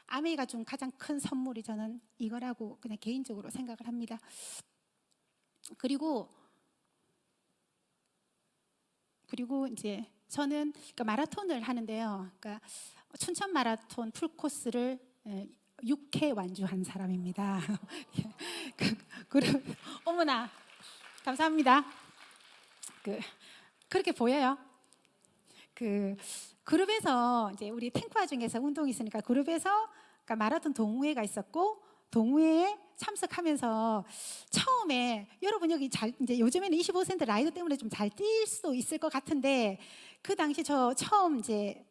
[SPEAKER 1] 아메이가 준 가장 큰 선물이 저는 이거라고 그냥 개인적으로 생각을 합니다. 그리고 이제 저는 그러니까 마라톤을 하는데요. 그러니까 춘천 마라톤 풀코스를 6회 완주한 사람입니다. 어머나 감사합니다. 그렇게 보여요. 그룹에서 이제 우리 탱크화 중에서 운동이 있으니까 그룹에서 그러니까 마라톤 동호회가 있었고 동호회에 참석하면서 처음에 여러분 여기 이제 요즘에는 25cm 라이더 때문에 좀 잘 뛸 수도 있을 것 같은데 그 당시 저 처음 이제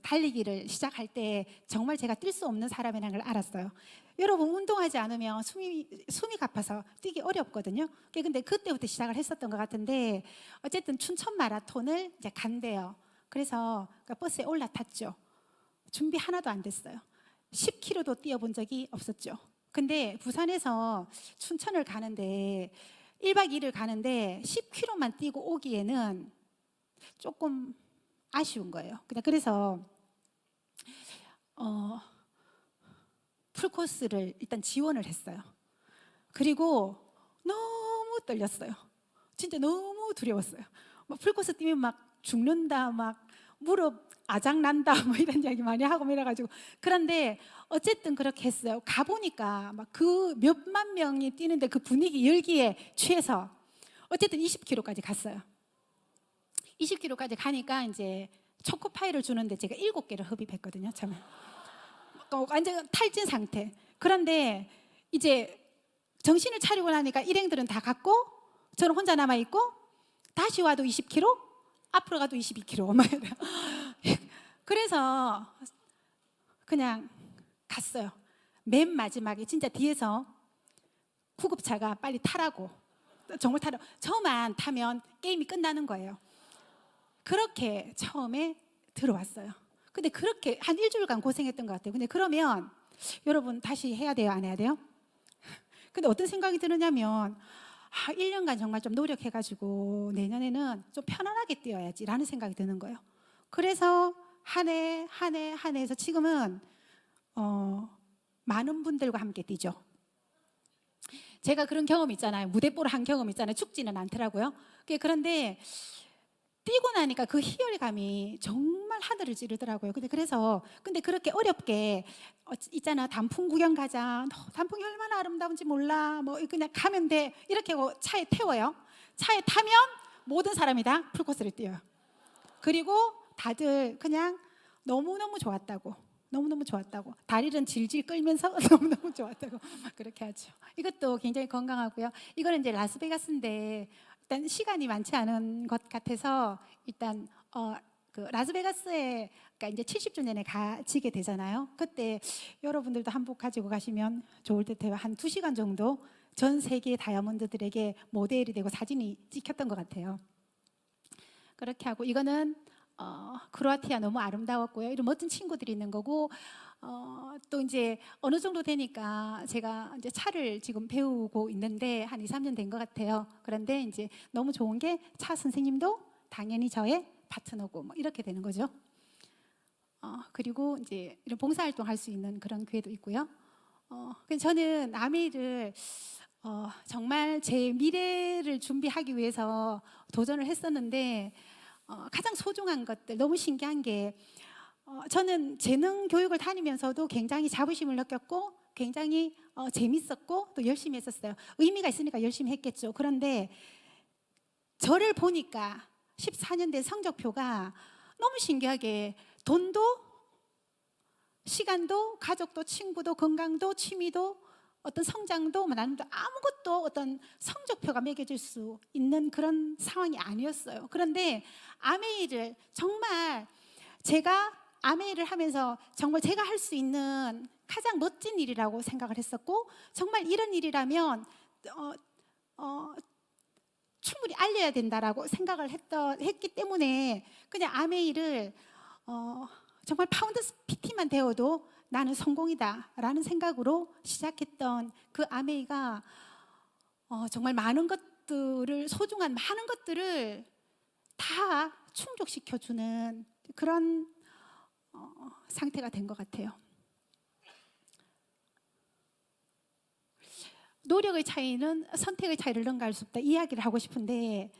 [SPEAKER 1] 달리기를 시작할 때 정말 제가 뛸 수 없는 사람이라는 걸 알았어요. 여러분 운동하지 않으면 숨이 가빠서 뛰기 어렵거든요. 근데 그때부터 시작을 했었던 것 같은데 어쨌든 춘천 마라톤을 이제 간대요. 그래서 버스에 올라탔죠. 준비 하나도 안 됐어요. 10km도 뛰어본 적이 없었죠. 근데 부산에서 춘천을 가는데 1박 2일 가는데 10km만 뛰고 오기에는 조금 아쉬운 거예요. 그래서 풀코스를 일단 지원을 했어요. 그리고 너무 떨렸어요. 진짜 너무 두려웠어요. 풀코스 뛰면 막 죽는다, 막 무릎 아작난다, 뭐 이런 이야기 많이 하고 이래가지고. 그런데 어쨌든 그렇게 했어요. 가보니까 막 그 몇만 명이 뛰는데 그 분위기 열기에 취해서 어쨌든 20km까지 갔어요. 20km까지 가니까 이제 초코파이를 주는데 제가 7개를 흡입했거든요. 참 완전 탈진 상태. 그런데 이제 정신을 차리고 나니까 일행들은 다 갔고 저는 혼자 남아 있고 다시 와도 20km, 앞으로 가도 22km. 그래서 그냥 갔어요. 맨 마지막에 진짜 뒤에서 구급차가 빨리 타라고, 정말 타라고, 저만 타면 게임이 끝나는 거예요. 그렇게 처음에 들어왔어요. 근데 그렇게 한 일주일간 고생했던 것 같아요. 근데 그러면 여러분 다시 해야 돼요, 안 해야 돼요? 근데 어떤 생각이 드느냐면 1년간 정말 좀 노력해가지고 내년에는 좀 편안하게 뛰어야지 라는 생각이 드는 거예요. 그래서 한 해 해서 지금은 많은 분들과 함께 뛰죠. 제가 그런 경험 있잖아요. 무대뽀를 한 경험 있잖아요. 죽지는 않더라고요. 그런데 뛰고 나니까 그 희열감이 정말 하늘을 찌르더라고요. 근데 그렇게 어렵게 있잖아. 단풍 구경 가자. 단풍이 얼마나 아름다운지 몰라. 뭐 그냥 가면 돼. 이렇게 하고 차에 태워요. 차에 타면 모든 사람이 다 풀코스를 뛰어요. 그리고 다들 그냥 너무너무 좋았다고, 너무너무 좋았다고, 다리를 질질 끌면서 너무너무 좋았다고 그렇게 하죠. 이것도 굉장히 건강하고요. 이거는 이제 라스베가스인데 일단 시간이 많지 않은 것 같아서 일단 그 라스베가스에 그러니까 이제 70주년에 가지게 되잖아요. 그때 여러분들도 한복 가지고 가시면 좋을 듯해요. 한 2시간 정도 전 세계 다이아몬드들에게 모델이 되고 사진이 찍혔던 것 같아요. 그렇게 하고 이거는 크로아티아 너무 아름다웠고요. 이런 멋진 친구들이 있는 거고 또 이제 어느 정도 되니까 제가 이제 차를 지금 배우고 있는데 한 2, 3년 된 것 같아요. 그런데 이제 너무 좋은 게 차 선생님도 당연히 저의 파트너고 뭐 이렇게 되는 거죠. 그리고 이제 이런 봉사활동 할 수 있는 그런 기회도 있고요. 그래서 저는 아메이를 정말 제 미래를 준비하기 위해서 도전을 했었는데 가장 소중한 것들 너무 신기한 게 저는 재능 교육을 다니면서도 굉장히 자부심을 느꼈고 굉장히 재밌었고 또 열심히 했었어요. 의미가 있으니까 열심히 했겠죠. 그런데 저를 보니까 14년 된 성적표가 너무 신기하게 돈도 시간도 가족도 친구도 건강도 취미도 어떤 성장도 나름도 아무것도 어떤 성적표가 매겨질 수 있는 그런 상황이 아니었어요. 그런데 아메이를 정말 제가 아메이를 하면서 정말 제가 할 수 있는 가장 멋진 일이라고 생각을 했었고 정말 이런 일이라면 충분히 알려야 된다라고 생각을 했기 때문에 그냥 아메이를 정말 파운더스 PT만 되어도 나는 성공이다라는 생각으로 시작했던 그 아메이가 정말 많은 것들을 소중한 많은 것들을 다 충족시켜주는 그런 상태가 된 것 같아요. 노력의 차이는 선택의 차이를 능가할 수 없다 이야기를 하고 싶은데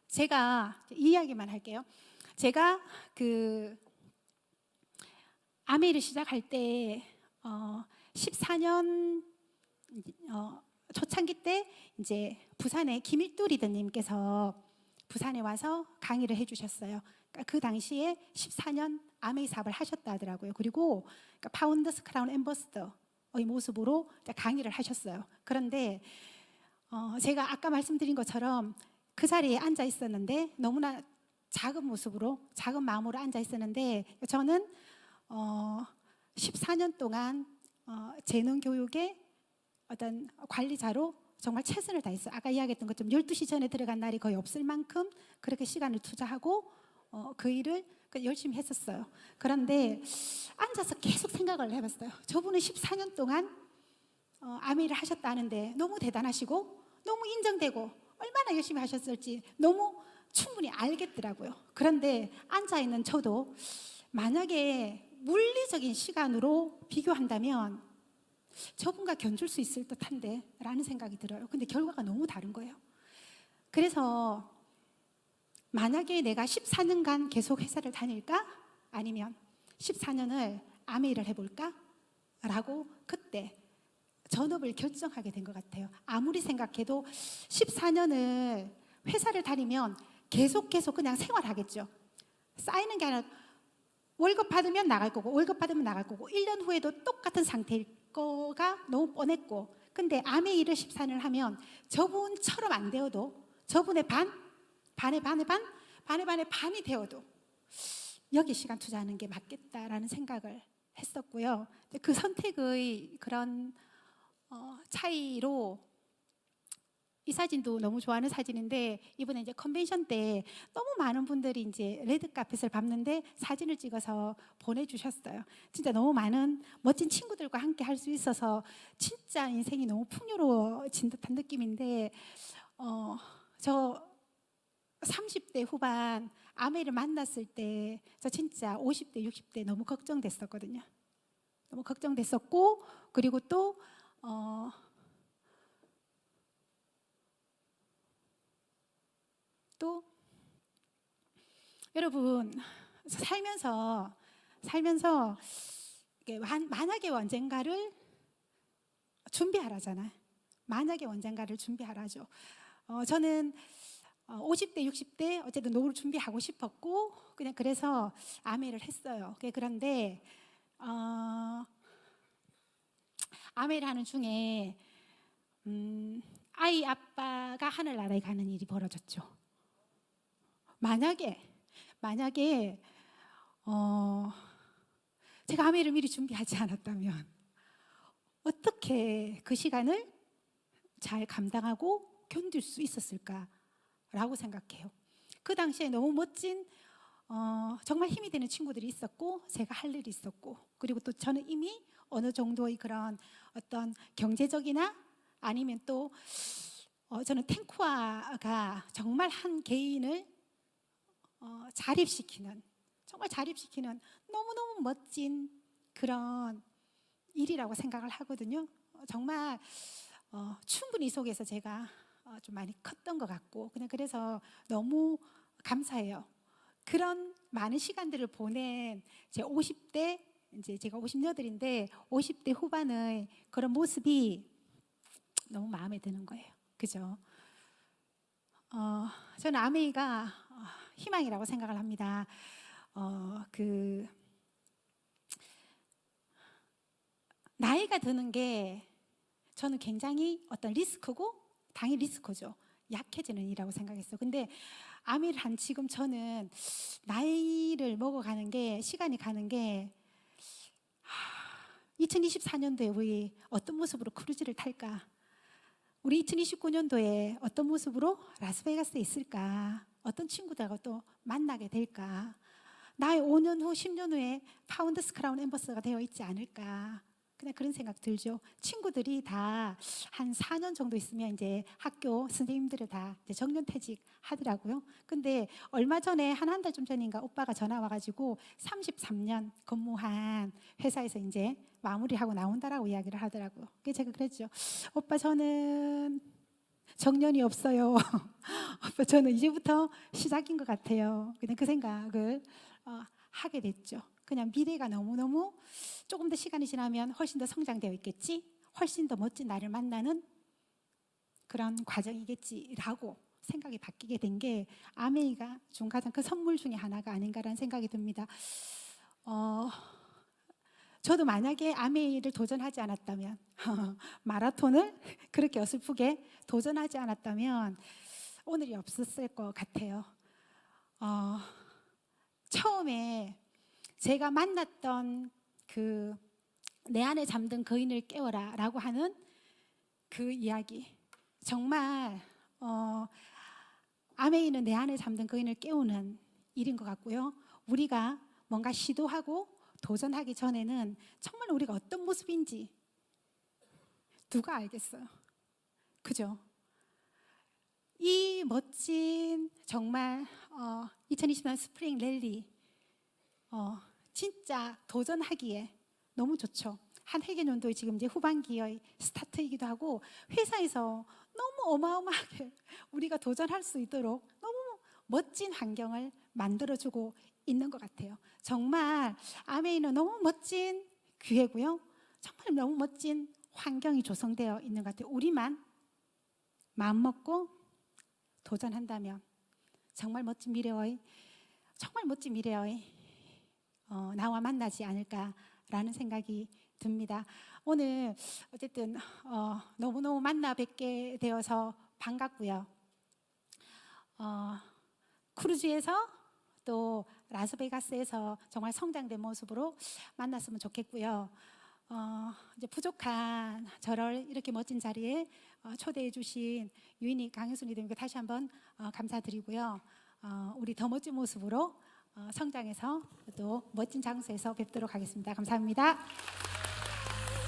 [SPEAKER 1] 제가 이야기만 할게요. 제가 그 아메이를 시작할 때 14년 초창기 때 이제 부산의 김일두 리더님께서 부산에 와서 강의를 해주셨어요. 그러니까 그 당시에 14년 아메이 사업을 하셨다 하더라고요. 그리고 그러니까 파운더스 크라운 앰버서더의 모습으로 강의를 하셨어요. 그런데 제가 아까 말씀드린 것처럼 그 자리에 앉아 있었는데 너무나 작은 모습으로 작은 마음으로 앉아 있었는데 저는 14년 동안 재능 교육의 어떤 관리자로 정말 최선을 다했어요. 아까 이야기했던 것처럼 12시 전에 들어간 날이 거의 없을 만큼 그렇게 시간을 투자하고 그 일을 열심히 했었어요. 그런데 앉아서 계속 생각을 해봤어요. 저분은 14년 동안 아메이를 하셨다는데 너무 대단하시고 너무 인정되고 얼마나 열심히 하셨을지 너무 충분히 알겠더라고요. 그런데 앉아있는 저도 만약에 물리적인 시간으로 비교한다면 저분과 견줄 수 있을 듯한데 라는 생각이 들어요. 근데 결과가 너무 다른 거예요. 그래서 만약에 내가 14년간 계속 회사를 다닐까? 아니면 14년을 아메이를 해볼까? 라고 그때 전업을 결정하게 된 것 같아요. 아무리 생각해도 14년을 회사를 다니면 계속 그냥 생활하겠죠. 쌓이는 게 아니라 월급 받으면 나갈 거고 월급 받으면 나갈 거고 1년 후에도 똑같은 상태일 거가 너무 뻔했고 근데 아메이를 14년을 하면 저분처럼 안 되어도 저분의 반의 반이 되어도 여기 시간 투자하는 게 맞겠다라는 생각을 했었고요. 그 선택의 그런 차이로 이 사진도 너무 좋아하는 사진인데 이번에 이제 컨벤션 때 너무 많은 분들이 이제 레드카펫을 밟는데 사진을 찍어서 보내주셨어요. 진짜 너무 많은 멋진 친구들과 함께 할 수 있어서 진짜 인생이 너무 풍요로워진 듯한 느낌인데 저 30대 후반 아메이를 만났을 때 저 진짜 50대 60대 너무 걱정됐었거든요. 너무 걱정됐었고 그리고 또 여러분 살면서 만약에 언젠가를 준비하라잖아요. 만약에 언젠가를 준비하라죠. 저는 50대, 60대 어쨌든 노후를 준비하고 싶었고 그냥 그래서 아메를 했어요. 그런데 아메를 하는 중에 아이 아빠가 하늘나라에 가는 일이 벌어졌죠. 만약에 제가 아메를 미리 준비하지 않았다면 어떻게 그 시간을 잘 감당하고 견딜 수 있었을까라고 생각해요. 그 당시에 너무 멋진 정말 힘이 되는 친구들이 있었고 제가 할 일이 있었고 그리고 또 저는 이미 어느 정도의 그런 어떤 경제적이나 아니면 또 저는 탱쿠아가 정말 한 개인을 정말 자립시키는 너무너무 멋진 그런 일이라고 생각을 하거든요. 정말 충분히 이 속에서 제가 좀 많이 컸던 것 같고 그냥 그래서 너무 감사해요. 그런 많은 시간들을 보낸 제 50대 이제 제가 58인데 50대 후반의 그런 모습이 너무 마음에 드는 거예요. 그죠? 저는 아메이가 희망이라고 생각을 합니다. 나이가 드는 게 저는 굉장히 어떤 리스크고 당연히 리스크죠. 약해지는 일이라고 생각했어요. 근데 아미를 한 지금 저는 나이를 먹어가는 게 시간이 가는 게 2024년도에 우리 어떤 모습으로 크루즈를 탈까? 우리 2029년도에 어떤 모습으로 라스베가스에 있을까? 어떤 친구들하고 또 만나게 될까? 나의 5년 후, 10년 후에 파운드스 크라운 엠버서가 되어 있지 않을까? 그냥 그런 생각 들죠. 친구들이 다 한 4년 정도 있으면 이제 학교 선생님들을 다 이제 정년퇴직 하더라고요. 근데 얼마 전에 한 달 좀 전인가 오빠가 전화 와가지고 33년 근무한 회사에서 이제 마무리하고 나온다라고 이야기를 하더라고요. 그래서 제가 그랬죠. 오빠 저는 정년이 없어요. 오빠 저는 이제부터 시작인 것 같아요. 그냥 그 생각을 하게 됐죠. 그냥 미래가 너무너무 조금 더 시간이 지나면 훨씬 더 성장되어 있겠지, 훨씬 더 멋진 나를 만나는 그런 과정이겠지라고 생각이 바뀌게 된 게 아메이가 준 가장 큰 선물 중에 하나가 아닌가라는 생각이 듭니다. 저도 만약에 아메이를 도전하지 않았다면 마라톤을 그렇게 어설프게 도전하지 않았다면 오늘이 없었을 것 같아요. 처음에 제가 만났던 그 내 안에 잠든 거인을 깨워라 라고 하는 그 이야기 정말 아메이는 내 안에 잠든 거인을 깨우는 일인 것 같고요. 우리가 뭔가 시도하고 도전하기 전에는 정말 우리가 어떤 모습인지 누가 알겠어요. 그죠? 이 멋진 정말 2020년 스프링 랠리 진짜 도전하기에 너무 좋죠. 한 회계연도에 지금 이제 후반기의 스타트이기도 하고 회사에서 너무 어마어마하게 우리가 도전할 수 있도록 너무 멋진 환경을 만들어주고 있는 것 같아요. 정말 아메이는 너무 멋진 기회고요. 정말 너무 멋진 환경이 조성되어 있는 것 같아요. 우리만 마음 먹고 도전한다면 정말 멋진 미래의 나와 만나지 않을까라는 생각이 듭니다. 오늘 어쨌든 너무너무 만나 뵙게 되어서 반갑고요. 크루즈에서 또 라스베가스에서 정말 성장된 모습으로 만났으면 좋겠고요. 이제 부족한 저를 이렇게 멋진 자리에 초대해 주신 유인이 강효순 리더님께 다시 한번 감사드리고요. 우리 더 멋진 모습으로 성장해서 또 멋진 장소에서 뵙도록 하겠습니다. 감사합니다.